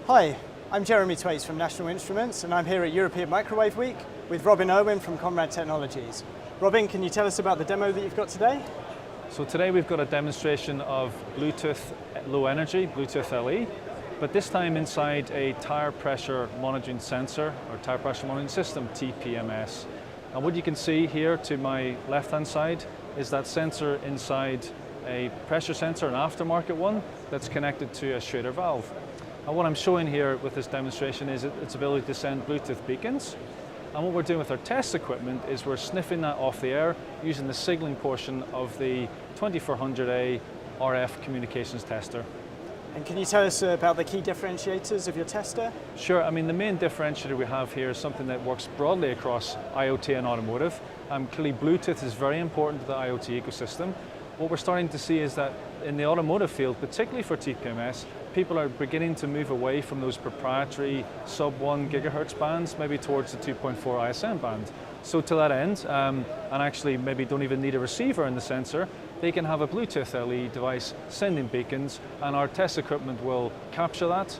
Hi, I'm Jeremy Twaits from National Instruments, and I'm here at European Microwave Week with Robin Irwin from Konrad Technologies. Robin, can you tell us about the demo that you've got today? So today we've got a demonstration of Bluetooth low energy, Bluetooth LE, but this time inside a tire pressure monitoring sensor, or tire pressure monitoring system, TPMS. And what you can see here to my left-hand side is that sensor inside a pressure sensor, an aftermarket one, that's connected to a Schrader valve. And what I'm showing here with this demonstration is its ability to send Bluetooth beacons. And what we're doing with our test equipment is we're sniffing that off the air using the signaling portion of the 2400A RF communications tester. And can you tell us about the key differentiators of your tester? Sure, I mean the main differentiator we have here is something that works broadly across IoT and automotive. Clearly Bluetooth is very important to the IoT ecosystem. What we're starting to see is that in the automotive field, particularly for TPMS, people are beginning to move away from those proprietary sub 1 gigahertz bands, maybe towards the 2.4 ISM band. So to that end, and actually maybe don't even need a receiver in the sensor, they can have a Bluetooth LE device sending beacons, and our test equipment will capture that,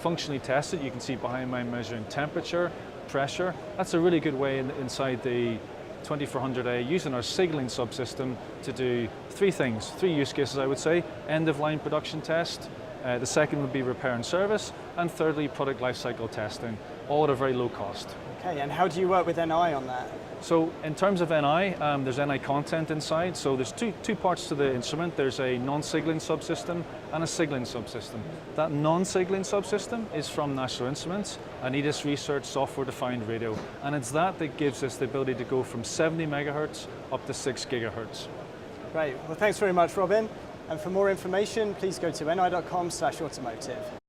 functionally test it. You can see behind me measuring temperature, pressure. That's a really good way inside the 2400A using our signaling subsystem to do three things, three use cases I would say. End-of-line production test, the second would be repair and service, and thirdly product lifecycle testing, all at a very low cost. Okay, and how do you work with NI on that? So in terms of NI, there's NI content inside, so there's two parts to the instrument. There's a non-signaling subsystem and a signaling subsystem. That non-signaling subsystem is from National Instruments, an EDIS Research software-defined radio, and it's that gives us the ability to go from 70 megahertz up to 6 gigahertz. Great, well thanks very much Robin, and for more information please go to ni.com/automotive.